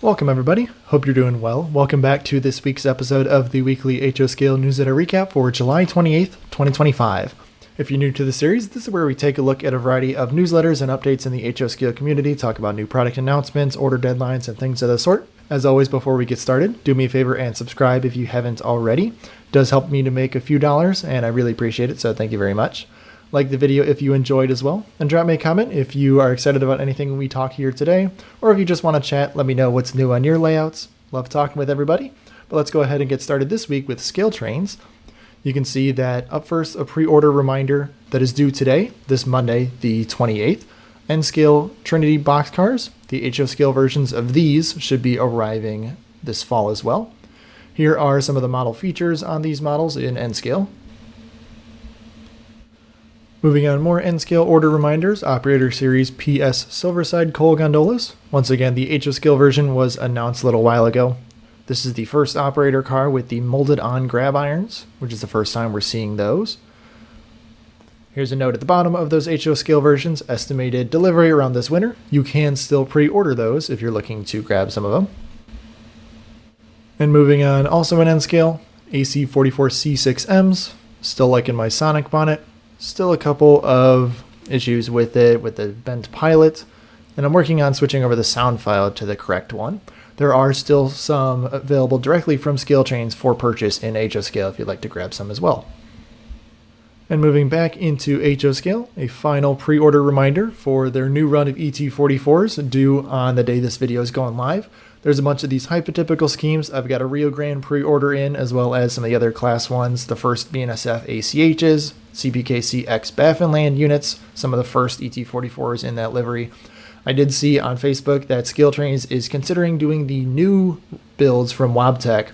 Welcome everybody, hope you're doing well. Welcome back to this week's episode of the weekly hoscale newsletter recap for July 28th, 2025. If you're new to the series, this is where we take a look at a variety of newsletters and updates in the hoscale community, talk about new product announcements, order deadlines, and things of the sort. As always, before we get started, do me a favor and subscribe if you haven't already. It does help me to make a few dollars, and I really appreciate it, so thank you very much. Like the video if you enjoyed as well, and drop me a comment if you are excited about anything we talk here today, or if you just want to chat, let me know what's new on your layouts. Love talking with everybody, but let's go ahead and get started this week with ScaleTrains. You can see that up first, a pre-order reminder that is due today, this Monday, the 28th, N-Scale Trinity boxcars. The hoscale versions of these should be arriving this fall as well. Here are some of the model features on these models in N-Scale. Moving on, more N-Scale order reminders, Operator Series PS Silverside coal gondolas. Once again, the hoscale version was announced a little while ago. This is the first operator car with the molded-on grab irons, which is the first time we're seeing those. Here's a note at the bottom of those hoscale versions, estimated delivery around this winter. You can still pre-order those if you're looking to grab some of them. And moving on, also in N-Scale, AC44C6Ms, still liking my Sonic bonnet. Still a couple of issues with it, with the bent pilot, and I'm working on switching over the sound file to the correct one. There are still some available directly from ScaleTrains for purchase in hoscale if you'd like to grab some as well. And moving back into hoscale, a final pre-order reminder for their new run of ET44s due on the day this video is going live. There's a bunch of these hypotypical schemes. I've got a Rio Grande pre-order in, as well as some of the other Class 1s, the first BNSF ACHs, CPKC X Baffinland units, some of the first ET44s in that livery. I did see on Facebook that ScaleTrains is considering doing the new builds from Wabtec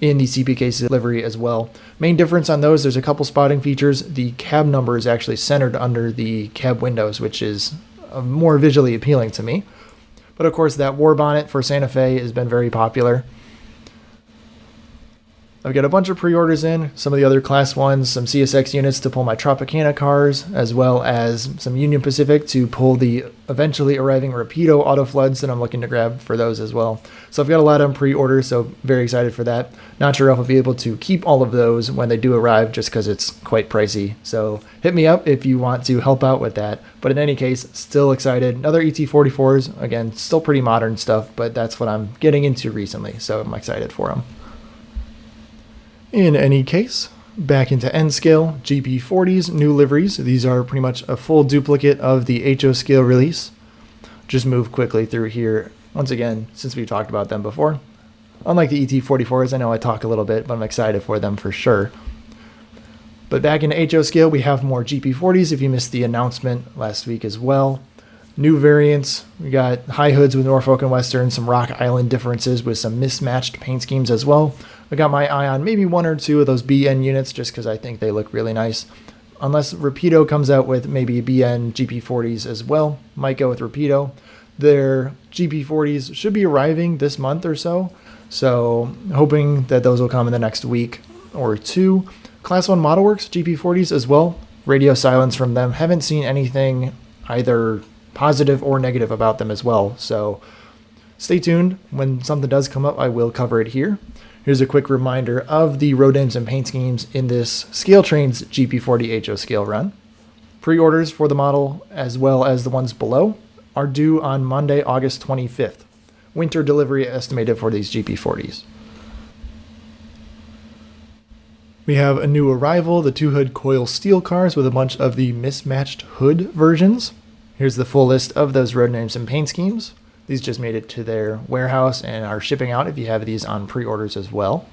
in the CPKC livery as well. Main difference on those, there's a couple spotting features. The cab number is actually centered under the cab windows, which is more visually appealing to me. But of course, that war bonnet for Santa Fe has been very popular. I've got a bunch of pre-orders in, some of the other Class 1s, some CSX units to pull my Tropicana cars, as well as some Union Pacific to pull the eventually arriving Rapido auto floods that I'm looking to grab for those as well. So I've got a lot on pre-order, so very excited for that. Not sure if I'll be able to keep all of those when they do arrive, just because it's quite pricey. So hit me up if you want to help out with that. But in any case, still excited. Another ET44s, again, still pretty modern stuff, but that's what I'm getting into recently, so I'm excited for them. In any case, back into N-Scale, GP40s, new liveries. These are pretty much a full duplicate of the hoscale release. Just move quickly through here. Once again, since we've talked about them before. Unlike the ET44s, I know I talk a little bit, but I'm excited for them for sure. But back into hoscale, we have more GP40s if you missed the announcement last week as well. New variants, we got high hoods with Norfolk and Western, some Rock Island differences with some mismatched paint schemes as well. I got my eye on maybe one or two of those BN units just because I think they look really nice. Unless Rapido comes out with maybe BN GP40s as well, might go with Rapido. Their GP40s should be arriving this month or so, so hoping that those will come in the next week or two. ClassOne Modelworks GP40s as well, radio silence from them. Haven't seen anything either positive or negative about them as well, so stay tuned. When something does come up, I will cover it here. Here's a quick reminder of the road names and paint schemes in this ScaleTrains GP40 hoscale run. Pre-orders for the model, as well as the ones below, are due on Monday, August 25th. Winter delivery estimated for these GP40s. We have a new arrival, the two-hood coil steel cars with a bunch of the mismatched hood versions. Here's the full list of those road names and paint schemes. These just made it to their warehouse and are shipping out if you have these on pre-orders as well.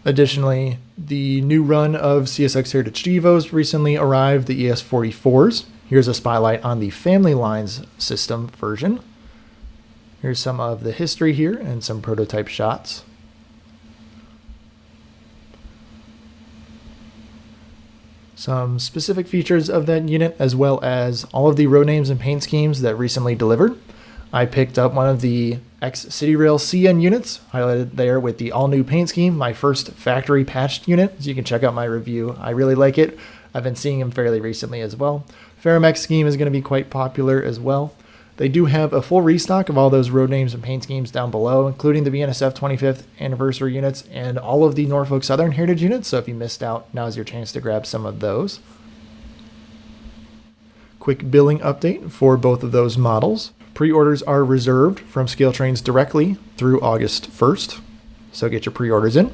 Additionally, the new run of CSX Heritage Devos recently arrived, the ES44s. Here's a spotlight on the Family Lines system version. Here's some of the history here and some prototype shots. Some specific features of that unit, as well as all of the road names and paint schemes that recently delivered. I picked up one of the X-City Rail CN units, highlighted there with the all-new paint scheme, my first factory patched unit, so you can check out my review. I really like it. I've been seeing them fairly recently as well. Ferromex scheme is going to be quite popular as well. They do have a full restock of all those road names and paint schemes down below, including the BNSF 25th anniversary units and all of the Norfolk Southern Heritage units. So if you missed out, now's your chance to grab some of those. Quick billing update for both of those models. Pre-orders are reserved from ScaleTrains directly through August 1st. So get your pre-orders in.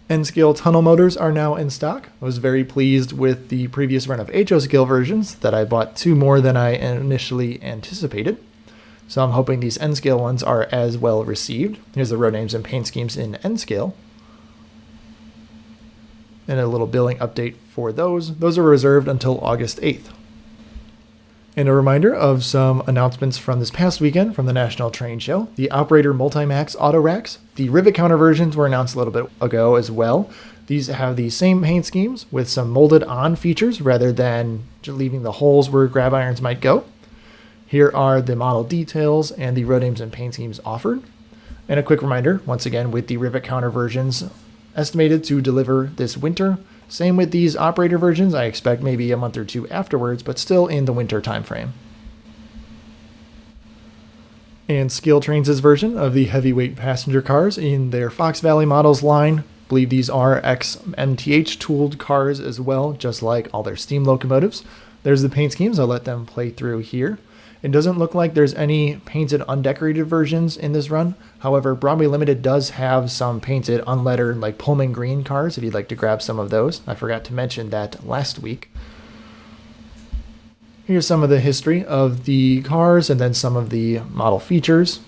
N-scale tunnel motors are now in stock. I was very pleased with the previous run of HO-scale versions that I bought 2 more than I initially anticipated. So I'm hoping these N-scale ones are as well received. Here's the road names and paint schemes in N-scale. And a little billing update for those. Those are reserved until August 8th. And a reminder of some announcements from this past weekend from the National Train Show. The Operator Multi-Max Auto Racks. The rivet counter versions were announced a little bit ago as well. These have the same paint schemes with some molded on features rather than just leaving the holes where grab irons might go. Here are the model details and the road names and paint schemes offered. And a quick reminder, once again, with the rivet counter versions estimated to deliver this winter. Same with these operator versions. I expect maybe a month or 2 afterwards, but still in the winter timeframe. And ScaleTrains' version of the heavyweight passenger cars in their Fox Valley models line. I believe these are ex-MTH tooled cars as well, just like all their steam locomotives. There's the paint schemes. I'll let them play through here. It doesn't look like there's any painted undecorated versions in this run. However, Broadway Limited does have some painted unlettered like Pullman green cars if you'd like to grab some of those. I forgot to mention that last week. Here's some of the history of the cars and then some of the model features.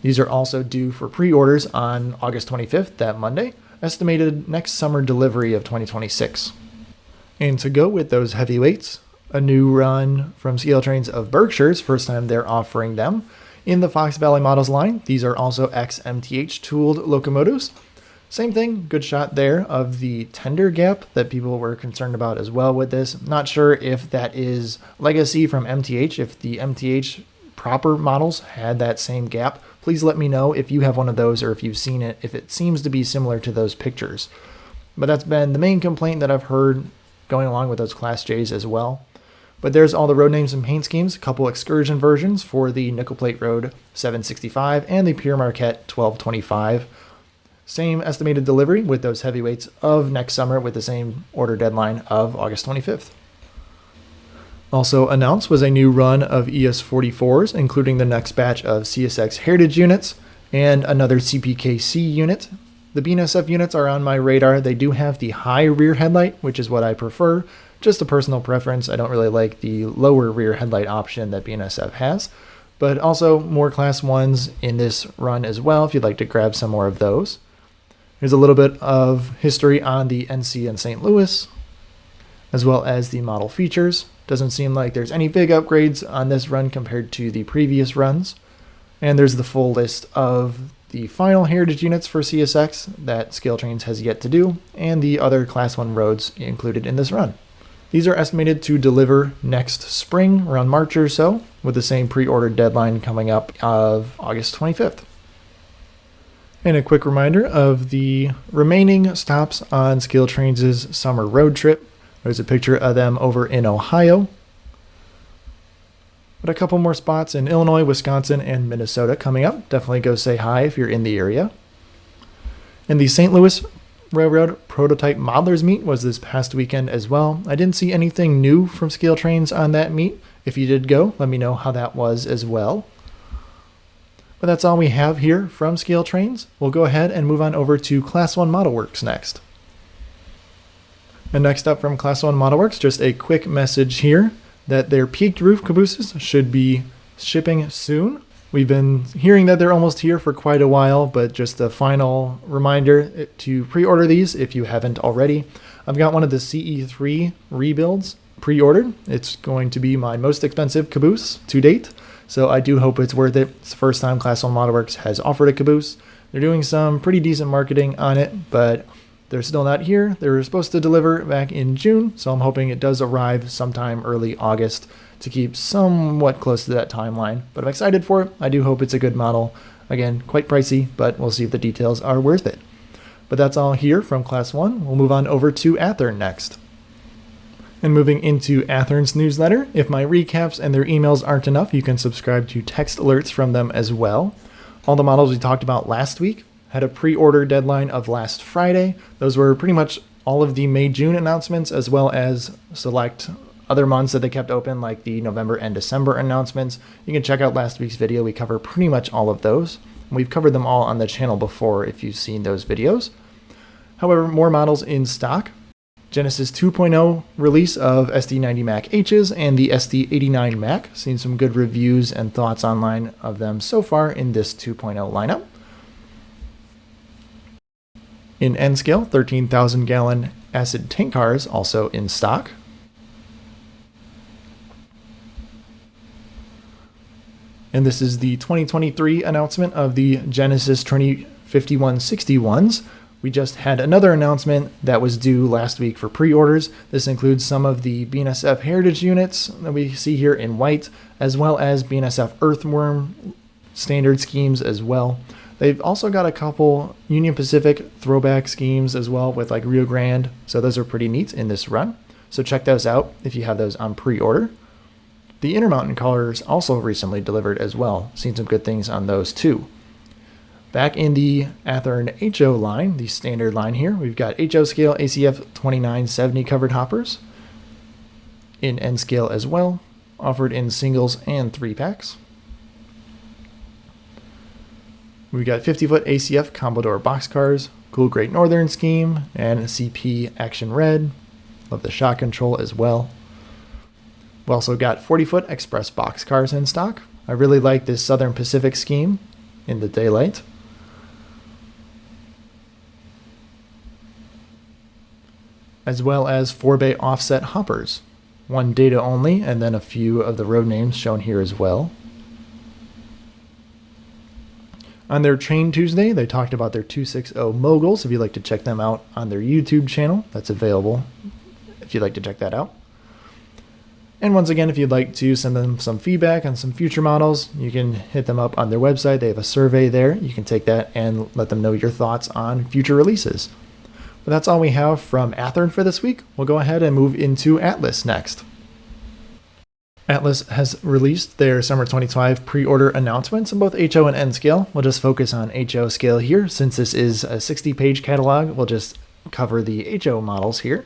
These are also due for pre-orders on August 25th, that Monday. Estimated next summer delivery of 2026. And to go with those heavyweights, a new run from ScaleTrains of Berkshire's, first time they're offering them. In the Fox Valley models line, these are also ex-MTH tooled locomotives. Same thing, good shot there of the tender gap that people were concerned about as well with this. Not sure if that is legacy from MTH, if the MTH proper models had that same gap. Please let me know if you have one of those or if you've seen it, if it seems to be similar to those pictures. But that's been the main complaint that I've heard going along with those Class J's as well. But there's all the road names and paint schemes, a couple excursion versions for the Nickel Plate Road 765 and the Pure Marquette 1225. Same estimated delivery with those heavyweights of next summer with the same order deadline of August 25th. Also announced was a new run of ES44s, including the next batch of CSX Heritage units and another CPKC unit. The BNSF units are on my radar. They do have the high rear headlight, which is what I prefer. Just a personal preference. I don't really like the lower rear headlight option that BNSF has, but also more Class 1s in this run as well if you'd like to grab some more of those. Here's a little bit of history on the NC in St. Louis, as well as the model features. Doesn't seem like there's any big upgrades on this run compared to the previous runs. And there's the full list of the final heritage units for CSX that ScaleTrains has yet to do, and the other Class 1 roads included in this run. These are estimated to deliver next spring, around March or so, with the same pre-order deadline coming up of August 25th. And a quick reminder of the remaining stops on ScaleTrains' summer road trip. There's a picture of them over in Ohio. But a couple more spots in Illinois, Wisconsin, and Minnesota coming up. Definitely go say hi if you're in the area. And the St. Louis Railroad Prototype Modelers meet was this past weekend as well. I didn't see anything new from ScaleTrains on that meet. If you did go, let me know how that was as well. But that's all we have here from ScaleTrains. We'll go ahead and move on over to ClassOne Modelworks next. And next up from ClassOne Modelworks, just a quick message here that their peaked roof cabooses should be shipping soon. We've been hearing that they're almost here for quite a while, but just a final reminder to pre-order these if you haven't already. I've got one of the CE3 rebuilds pre-ordered. It's going to be my most expensive caboose to date, so I do hope it's worth it. It's the first time ClassOne Modelworks has offered a caboose. They're doing some pretty decent marketing on it, but they're still not here. They were supposed to deliver back in June, so I'm hoping it does arrive sometime early August to keep somewhat close to that timeline. But I'm excited for it. I do hope it's a good model. Again, quite pricey, but we'll see if the details are worth it. But that's all here from ClassOne. We'll move on over to Athearn next. And moving into Athearn's newsletter, if my recaps and their emails aren't enough, you can subscribe to text alerts from them as well. All the models we talked about last week had a pre-order deadline of last Friday. Those were pretty much all of the May-June announcements, as well as select other months that they kept open, like the November and December announcements. You can check out last week's video. We cover pretty much all of those. We've covered them all on the channel before if you've seen those videos. However, more models in stock. Genesis 2.0 release of SD90MAC-H's and the SD89MAC. Seen some good reviews and thoughts online of them so far in this 2.0 lineup. In N-scale, 13,000 gallon acid tank cars also in stock. And this is the 2023 announcement of the Genesis 5161s. We just had another announcement that was due last week for pre-orders. This includes some of the BNSF Heritage units that we see here in white, as well as BNSF Earthworm standard schemes as well. They've also got a couple Union Pacific throwback schemes as well with like Rio Grande. So those are pretty neat in this run. So check those out if you have those on pre-order. The Intermountain cars also recently delivered as well. Seen some good things on those too. Back in the Athearn HO line, the standard line here, we've got HO scale ACF 2970 covered hoppers. In N scale as well, offered in singles and 3-packs. We've got 50-foot ACF Commodore boxcars, cool Great Northern scheme, and CP Action Red. Love the shot control as well. We've also got 40-foot Express boxcars in stock. I really like this Southern Pacific scheme in the daylight. As well as 4-bay offset hoppers. One data only, and then a few of the road names shown here as well. On their Train Tuesday, they talked about their 260 moguls. If you'd like to check them out on their YouTube channel, that's available if you'd like to check that out. And once again, if you'd like to send them some feedback on some future models, you can hit them up on their website. They have a survey there. You can take that and let them know your thoughts on future releases. But that's all we have from Athearn for this week. We'll go ahead and move into Atlas next. Atlas has released their Summer 2025 pre-order announcements in both HO and N scale. We'll just focus on HO scale here. Since this is a 60-page catalog, we'll just cover the HO models here.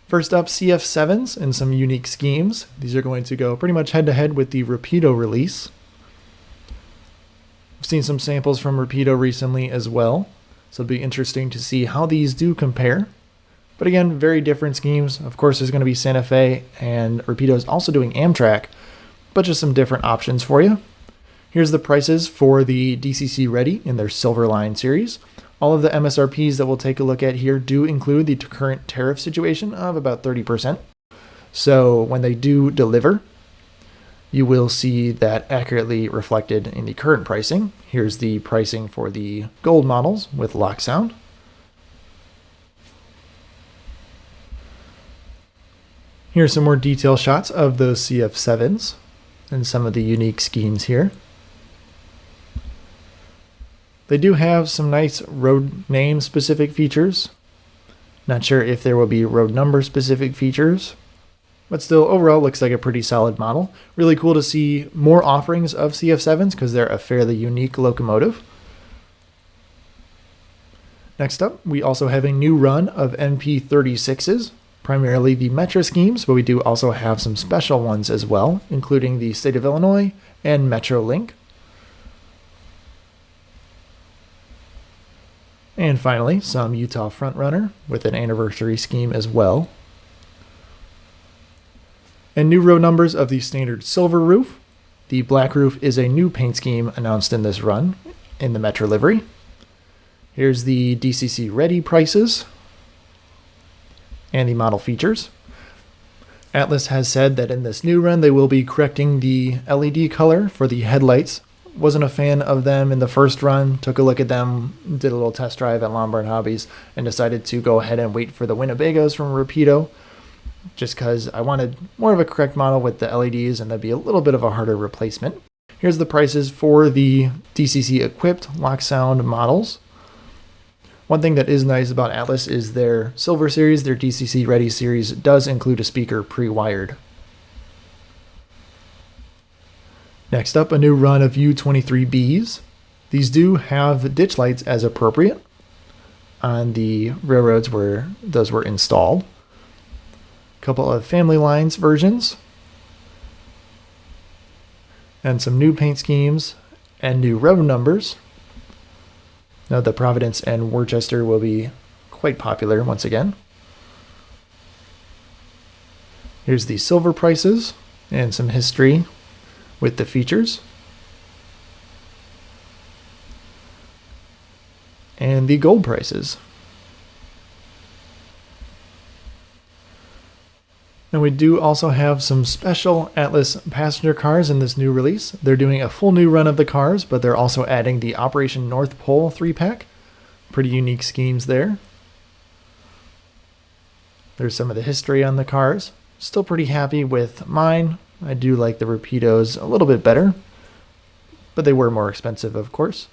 First up, CF7s and some unique schemes. These are going to go pretty much head-to-head with the Rapido release. I've seen some samples from Rapido recently as well. So it'll be interesting to see how these do compare. But again, very different schemes. Of course, there's going to be Santa Fe, and Rapido is also doing Amtrak, but just some different options for you. Here's the prices for the DCC Ready in their Silver Line series. All of the MSRPs that we'll take a look at here do include the current tariff situation of about 30%. So when they do deliver, you will see that accurately reflected in the current pricing. Here's the pricing for the gold models with lock sound. Here's some more detail shots of those CF7s and some of the unique schemes here. They do have some nice road name specific features. Not sure if there will be road number specific features. But still, overall, looks like a pretty solid model. Really cool to see more offerings of CF7s because they're a fairly unique locomotive. Next up, we also have a new run of MP36s, primarily the Metro schemes, but we do also have some special ones as well, including the State of Illinois and Metrolink. And finally, some Utah Frontrunner with an anniversary scheme as well. And new row numbers of the standard silver roof. The black roof is a new paint scheme announced in this run in the Metro livery. Here's the DCC Ready prices and the model features. Atlas has said that in this new run they will be correcting the LED color for the headlights. Wasn't a fan of them in the first run, took a look at them, did a little test drive at Lombard Hobbies, and decided to go ahead and wait for the Winnebagos from Rapido, just because I wanted more of a correct model with the LEDs and that'd be a little bit of a harder replacement. Here's the prices for the DCC equipped lock sound models. One thing that is nice about Atlas is their Silver series, their DCC Ready series, does include a speaker pre-wired. Next up, a new run of U23Bs. These do have ditch lights as appropriate on the railroads where those were installed. A couple of family lines versions. And some new paint schemes and new road numbers. Now the Providence and Worcester will be quite popular once again. Here's the silver prices and some history with the features. And the gold prices. And we do also have some special Atlas passenger cars in this new release. They're doing a full new run of the cars, but they're also adding the Operation North Pole 3-pack. Pretty unique schemes there. There's some of the history on the cars. Still pretty happy with mine. I do like the Rapidos a little bit better, but they were more expensive, of course.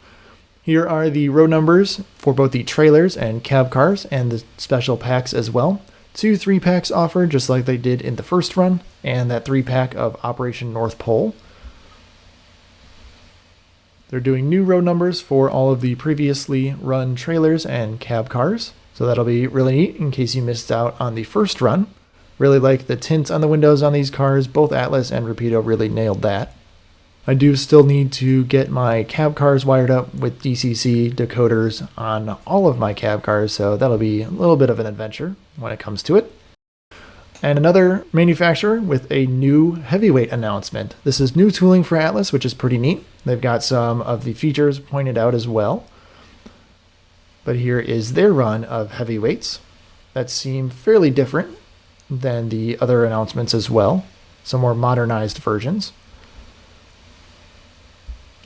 Here are the row numbers for both the trailers and cab cars and the special packs as well. 2 3-packs offered just like they did in the first run, and that 3-pack of Operation North Pole. They're doing new row numbers for all of the previously run trailers and cab cars, so that'll be really neat in case you missed out on the first run. Really like the tint on the windows on these cars. Both Atlas and Rapido really nailed that. I do still need to get my cab cars wired up with DCC decoders on all of my cab cars, so that'll be a little bit of an adventure when it comes to it. And another manufacturer with a new heavyweight announcement. This is new tooling for Atlas, which is pretty neat. They've got some of the features pointed out as well. But here is their run of heavyweights that seem fairly different than the other announcements as well. Some more modernized versions.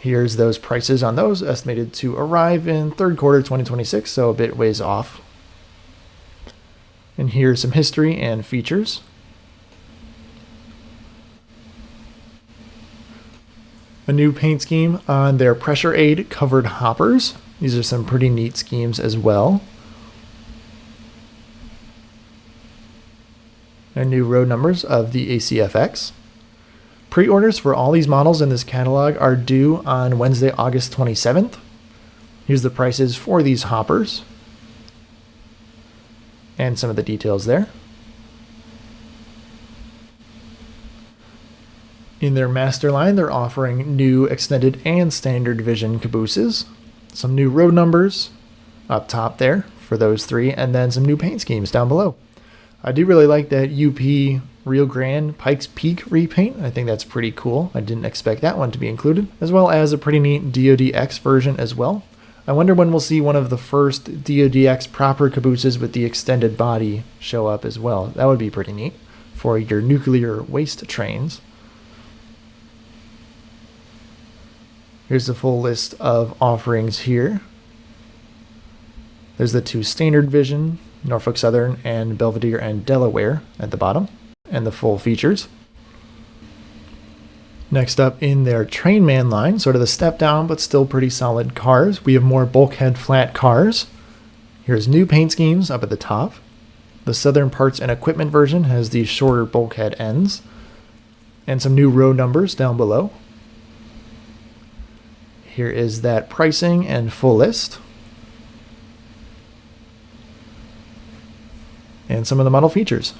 Here's those prices on those, estimated to arrive in third quarter 2026, so a bit ways off. And here's some history and features. A new paint scheme on their pressure aid covered hoppers. These are some pretty neat schemes as well. And new road numbers of the ACFX. Pre-orders for all these models in this catalog are due on Wednesday, August 27th. Here's the prices for these hoppers. And some of the details there. In their master line, they're offering new extended and standard vision cabooses. Some new road numbers up top there for those 3, and then some new paint schemes down below. I do really like that UP Rio Grande Pikes Peak repaint. I think that's pretty cool. I didn't expect that one to be included, as well as a pretty neat DODX version as well. I wonder when we'll see one of the first DODX proper cabooses with the extended body show up as well. That would be pretty neat for your nuclear waste trains. Here's the full list of offerings here. There's the 2 standard vision, Norfolk Southern and Belvedere and Delaware at the bottom, and the full features. Next up in their Trainman line, sort of the step down but still pretty solid cars, we have more bulkhead flat cars. Here's new paint schemes up at the top. The Southern Parts and Equipment version has these shorter bulkhead ends, and some new row numbers down below. Here is that pricing and full list. And some of the model features.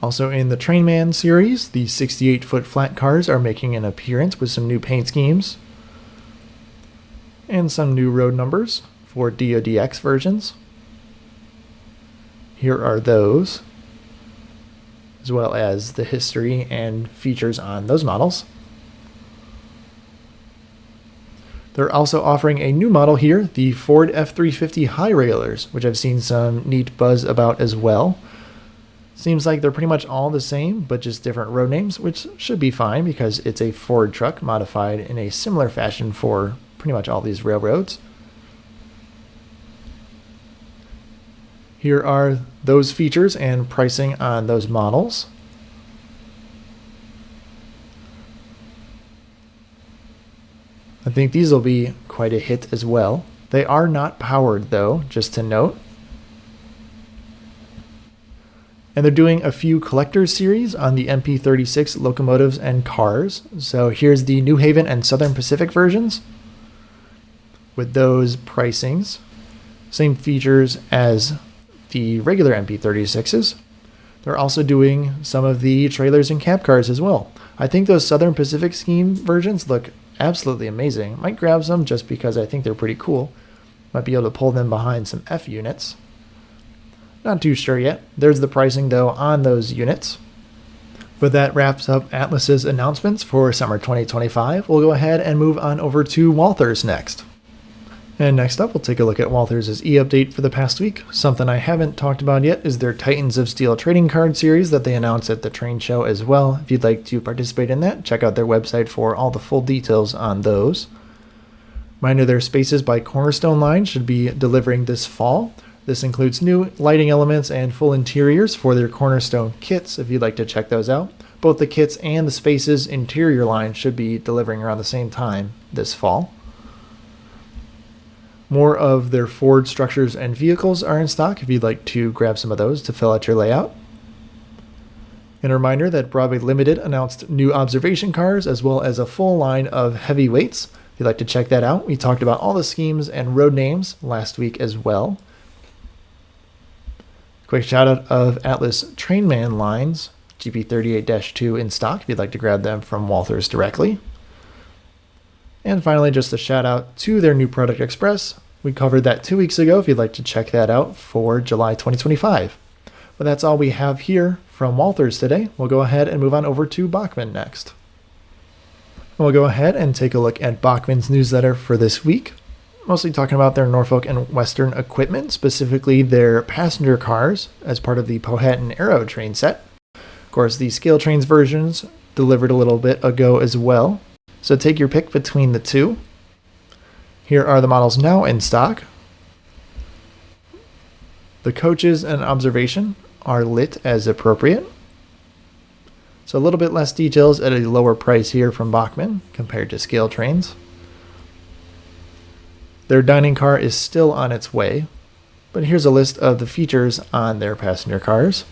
Also in the Trainman series, the 68-foot flat cars are making an appearance with some new paint schemes. And some new road numbers for DODX versions. Here are those, as well as the history and features on those models. They're also offering a new model here, the Ford F350 High Railers, which I've seen some neat buzz about as well. Seems like they're pretty much all the same, but just different road names, which should be fine because it's a Ford truck modified in a similar fashion for pretty much all these railroads. Here are those features and pricing on those models. I think these will be quite a hit as well. They are not powered though, just to note. And they're doing a few collector's series on the MP36 locomotives and cars. So here's the New Haven and Southern Pacific versions with those pricings. Same features as the regular MP36s. They're also doing some of the trailers and cab cars as well. I think those Southern Pacific scheme versions look absolutely amazing. Might grab some just because I think they're pretty cool. Might be able to pull them behind some F units. Not too sure yet. There's the pricing though on those units. But that wraps up Atlas's announcements for summer 2025. We'll go ahead and move on over to Walthers next. And next up, we'll take a look at Walthers' e-update for the past week. Something I haven't talked about yet is their Titans of Steel trading card series that they announced at the train show as well. If you'd like to participate in that, check out their website for all the full details on those. Reminder, their Spaces by Cornerstone line should be delivering this fall. This includes new lighting elements and full interiors for their Cornerstone kits, if you'd like to check those out. Both the kits and the Spaces interior line should be delivering around the same time this fall. More of their Ford structures and vehicles are in stock if you'd like to grab some of those to fill out your layout. And a reminder that Broadway Limited announced new observation cars as well as a full line of heavyweights. If you'd like to check that out, we talked about all the schemes and road names last week as well. Quick shout out of Atlas Trainman lines, GP38-2 in stock if you'd like to grab them from Walthers directly. And finally, just a shout out to their new Product Express. We covered that 2 weeks ago if you'd like to check that out for July 2025. But that's all we have here from Walthers today. We'll go ahead and move on over to Bachmann next. We'll go ahead and take a look at Bachmann's newsletter for this week. Mostly talking about their Norfolk and Western equipment, specifically their passenger cars as part of the Powhatan Aero train set. Of course, the ScaleTrains versions delivered a little bit ago as well. So take your pick between the two. Here are the models now in stock. The coaches and observation are lit as appropriate. So a little bit less details at a lower price here from Bachmann compared to ScaleTrains. Their dining car is still on its way, but here's a list of the features on their passenger cars.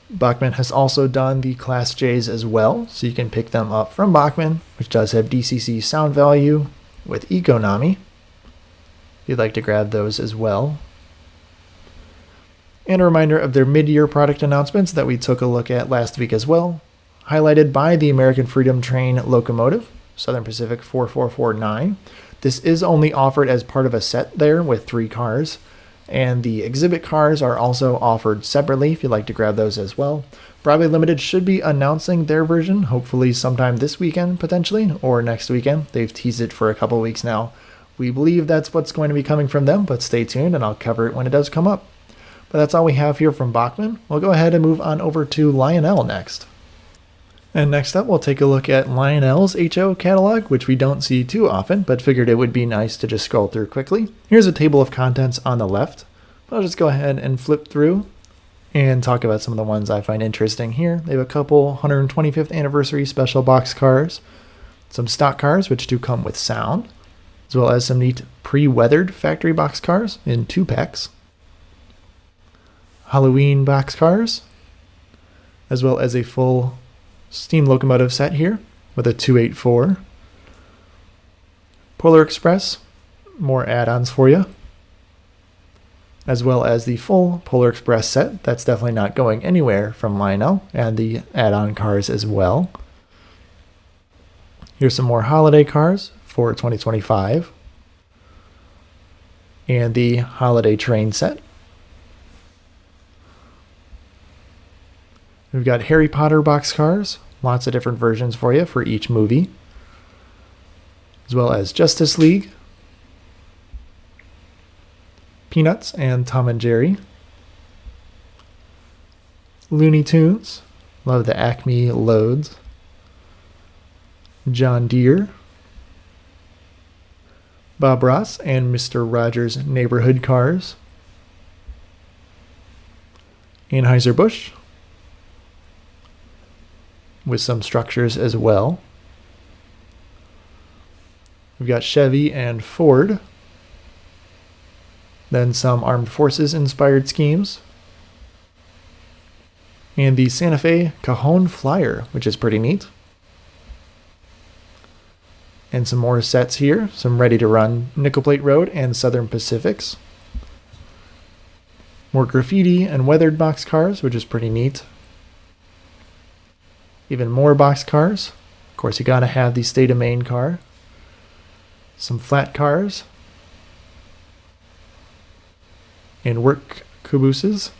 Bachmann has also done the Class J's as well, so you can pick them up from Bachmann, which does have DCC sound value with economy. If you'd like to grab those as well. And a reminder of their mid-year product announcements that we took a look at last week as well, highlighted by the American Freedom Train locomotive, Southern Pacific 4449. This is only offered as part of a set there with 3 cars. And the exhibit cars are also offered separately if you'd like to grab those as well. Broadway Limited should be announcing their version, hopefully sometime this weekend potentially, or next weekend. They've teased it for a couple weeks now. We believe that's what's going to be coming from them, but stay tuned and I'll cover it when it does come up. But that's all we have here from Bachmann. We'll go ahead and move on over to Lionel next. And next up, we'll take a look at Lionel's HO catalog, which we don't see too often, but figured it would be nice to just scroll through quickly. Here's a table of contents on the left. I'll just go ahead and flip through and talk about some of the ones I find interesting here. They have a couple 125th anniversary special box cars, some stock cars, which do come with sound, as well as some neat pre-weathered factory box cars in 2 packs, Halloween box cars, as well as a full steam locomotive set here with a 284. Polar Express, more add-ons for you, as well as the full Polar Express set. That's definitely not going anywhere from Lionel, and the add-on cars as well. Here's some more holiday cars for 2025, and the holiday train set. We've got Harry Potter box cars, lots of different versions for you for each movie, as well as Justice League, Peanuts and Tom and Jerry, Looney Tunes, love the Acme loads, John Deere, Bob Ross and Mr. Rogers neighborhood cars, Anheuser-Busch, with some structures as well. We've got Chevy and Ford. Then some Armed Forces inspired schemes. And the Santa Fe Cajon Flyer, which is pretty neat. And some more sets here, some ready to run Nickel Plate Road and Southern Pacifics. More graffiti and weathered boxcars, which is pretty neat. Even more boxcars. Of course, you gotta have the State of Maine car. Some flat cars. And work cabooses.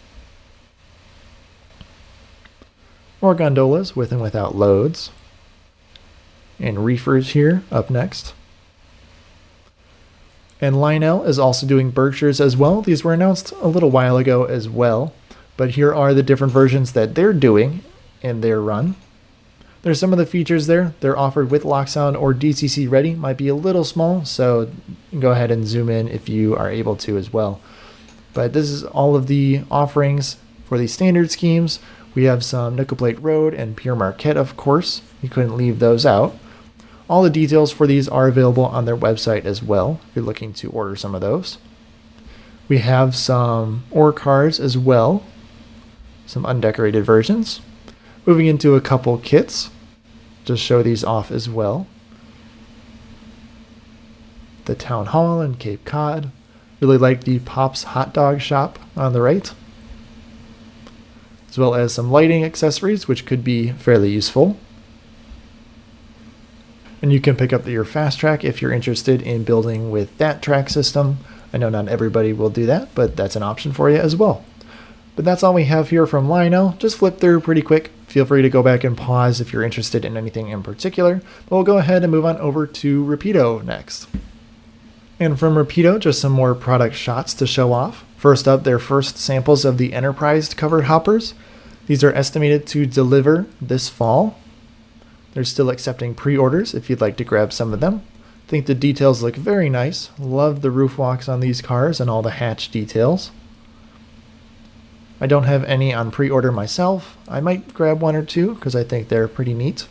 More gondolas with and without loads. And reefers here up next. And Lionel is also doing Berkshires as well. These were announced a little while ago as well. But here are the different versions that they're doing in their run. There's some of the features there. They're offered with lock sound or DCC ready. Might be a little small, so go ahead and zoom in if you are able to as well. But this is all of the offerings for the standard schemes. We have some Nickel Plate Road and Pure Marquette, of course. You couldn't leave those out. All the details for these are available on their website as well, if you're looking to order some of those. We have some ore cars as well, some undecorated versions. Moving into a couple kits, just show these off as well. The Town Hall in Cape Cod. Really like the Pop's Hot Dog Shop on the right. As well as some lighting accessories, which could be fairly useful. And you can pick up your fast track if you're interested in building with that track system. I know not everybody will do that, but that's an option for you as well. But that's all we have here from Lionel. Just flip through pretty quick. Feel free to go back and pause if you're interested in anything in particular. But we'll go ahead and move on over to Rapido next. And from Rapido, just some more product shots to show off. First up, their first samples of the Enterprise covered hoppers. These are estimated to deliver this fall. They're still accepting pre-orders if you'd like to grab some of them. I think the details look very nice. Love the roof walks on these cars and all the hatch details. I don't have any on pre-order myself. I might grab one or two because I think they're pretty neat.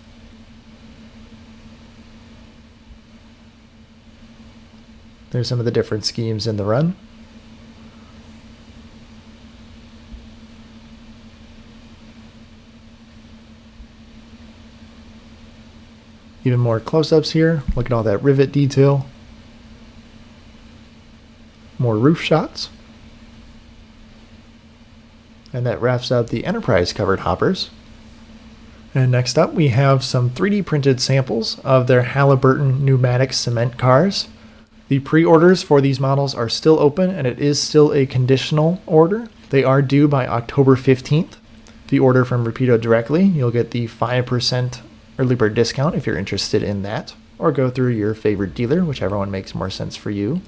There's some of the different schemes in the run. Even more close-ups here. Look at all that rivet detail. More roof shots. And that wraps up the Enterprise covered hoppers. And next up we have some 3D printed samples of their Halliburton pneumatic cement cars. The pre-orders for these models are still open and it is still a conditional order. They are due by October 15th. If you order from Rapido directly, you'll get the 5% early bird discount if you're interested in that, or go through your favorite dealer, whichever one makes more sense for you.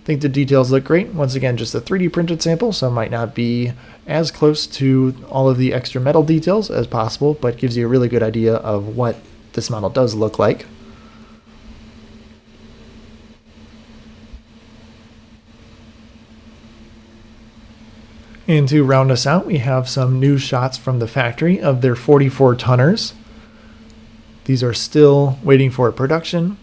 I think the details look great. Once again, just a 3D printed sample, so it might not be as close to all of the extra metal details as possible, but gives you a really good idea of what this model does look like. And to round us out, we have some new shots from the factory of their 44 tonners. These are still waiting for production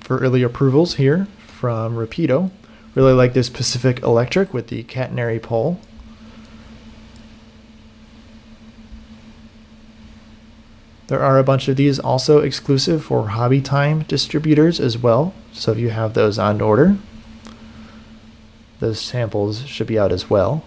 for early approvals here from Rapido. Really like this Pacific Electric with the catenary pole. There are a bunch of these also exclusive for Hobby Time distributors as well. So if you have those on order, those samples should be out as well.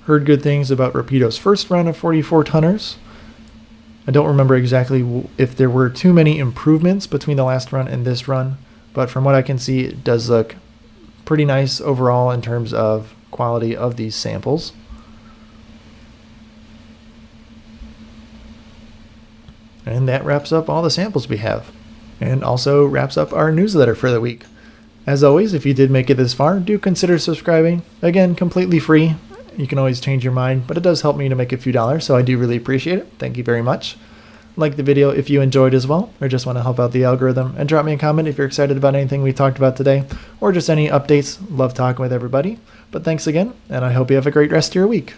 Heard good things about Rapido's first run of 44 tonners. I don't remember exactly if there were too many improvements between the last run and this run, but from what I can see, it does look pretty nice overall in terms of quality of these samples. And that wraps up all the samples we have, and also wraps up our newsletter for the week. As always, if you did make it this far, do consider subscribing. Again, completely free. You can always change your mind, but it does help me to make a few dollars, so I do really appreciate it. Thank you very much. Like the video if you enjoyed as well, or just want to help out the algorithm, and drop me a comment if you're excited about anything we talked about today, or just any updates. Love talking with everybody. But thanks again, and I hope you have a great rest of your week.